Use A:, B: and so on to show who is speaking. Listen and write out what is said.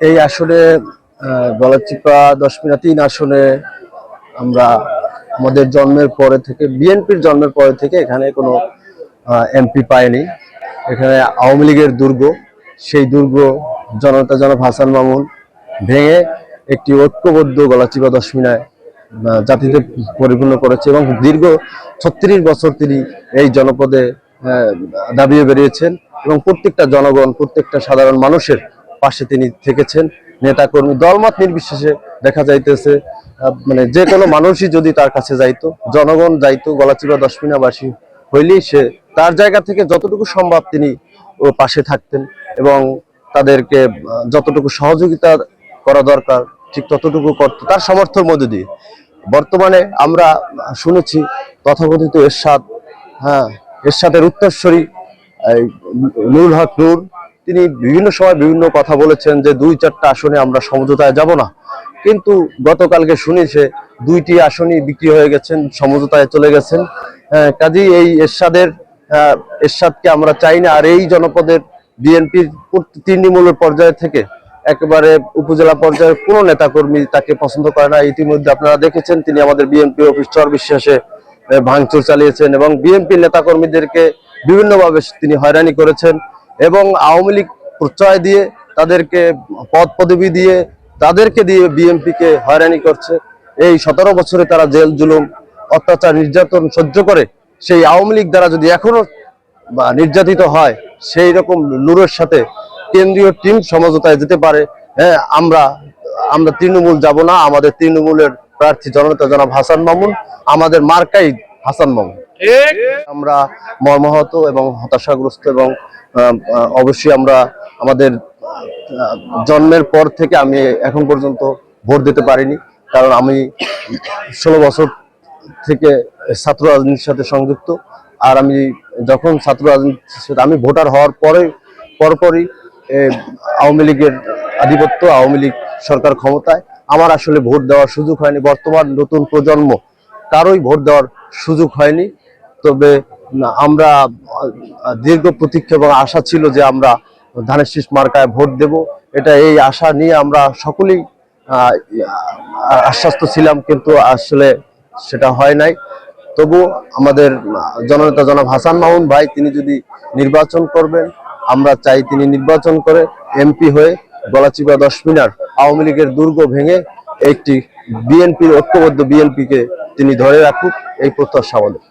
A: এই আসনে গলাচিপা দশমিনা ৩ আসনে আমরা আমাদের জন্মের পরে থেকে বিএনপির জন্মের পরে থেকে এখানে কোনো এমপি পায়নি। এখানে আওয়ামী লীগের দুর্গ, সেই দুর্গ জনতা জনাব হাসান মামুন ভেঙে একটি ঐক্যবদ্ধ গলাচিপা দশমিনায় জাতিতে পরিপূর্ণ করেছে এবং দীর্ঘ ৩৬ বছর তিনি এই জনপদে দাবিয়ে বেরিয়েছেন এবং প্রত্যেকটা জনগণ, প্রত্যেকটা সাধারণ মানুষের পাশে তিনি থেকেছেন। নেতাকর্মী দলমত নির্বিশেষে দেখা যাইতেছে মানে যে কোনো মানুষই যদি তার কাছে যাইতো, জনগণ যাইতো, গলাচিপা দশমিনাবাসী হইলেই সে তার জায়গা থেকে যতটুকু সম্ভব তিনি ও পাশে থাকতেন এবং তাদেরকে যতটুকু সহযোগিতা করা দরকার ঠিক ততটুকু করত তার সামর্থ্যের মধ্যে দিয়ে। বর্তমানে আমরা শুনেছি তথাকথিত এরশাদ, এরশাদের উত্তরসূরি নুরুল হক নূর, তিনি বিভিন্ন সময় বিভিন্ন কথা বলেছেন যে ২-৪টা আসনে আমরা সমঝোতায় যাব না, কিন্তু গতকালকে শুনি সে ২টি আসনই বিক্রি হয়ে গেছেন, সমঝোতায় চলে গেছেন। কাজেই এই এরশাদকে আমরা চাই না। আর এই জনপদের বিএনপির তৃণমূলের পর্যায়ে থেকে একেবারে উপজেলা পর্যায়ের কোনো নেতাকর্মী তাকে পছন্দ করে না। ইতিমধ্যে আপনারা দেখেছেন তিনি আমাদের বিএনপি অফিস চরবিশ্বাসে ভাঙচুর চালিয়েছেন এবং বিএনপি নেতাকর্মীদেরকে বিভিন্নভাবে তিনি হয়রানি করেছেন এবং আওয়ামী লীগ প্রশ্রয় দিয়ে তাদেরকে পদ পদবি দিয়ে তাদেরকে দিয়ে বিএনপিকে হয়রানি করছে। এই ১৭ বছরে তারা জেল জুলুম অত্যাচার নির্যাতন সহ্য করে সেই আওয়ামী লীগ দ্বারা যদি এখনো নির্যাতিত হয়, সেই রকম নূরের সাথে কেন্দ্রীয় টিম সমঝোতায় যেতে পারে। আমরা তৃণমূল যাব না। আমাদের তৃণমূলের প্রার্থী জননেতা জনাব হাসান মামুন, আমাদের মার্কাই হাসান মামুন। আমরা মর্মাহত এবং হতাশাগ্রস্ত এবং অবশ্যই আমরা আমাদের জন্মের পর থেকে আমি এখন পর্যন্ত ভোট দিতে পারিনি, কারণ আমি ১৬ বছর থেকে ছাত্র রাজনীতির সাথে সংযুক্ত। আর আমি যখন ছাত্র রাজনীতির সাথে আমি ভোটার হওয়ার পরপরই আওয়ামী লীগের আধিপত্য, আওয়ামী লীগ সরকার ক্ষমতায়, আমার আসলে ভোট দেওয়ার সুযোগ হয়নি। বর্তমান নতুন প্রজন্ম কারোই ভোট দেওয়ার সুযোগ হয়নি। তবে আমরা দীর্ঘ প্রতীক্ষা এবং আশা ছিল যে আমরা ধানের শীষ মার্কায় ভোট দেব, এটা এই আশা নিয়ে আমরা সকলেই আশ্বস্ত ছিলাম, কিন্তু আসলে সেটা হয় নাই। তবু আমাদের জননেতা জনাব হাসান মামুন ভাই তিনি যদি নির্বাচন করবেন, আমরা চাই তিনি নির্বাচন করে এমপি হয়ে গলাচিপা দশমিনার আওয়ামী লীগের দুর্গ ভেঙে একটি বিএনপির ঐক্যবদ্ধ বিএনপিকে তিনি ধরে রাখুক, এই প্রত্যাশা আমাদের।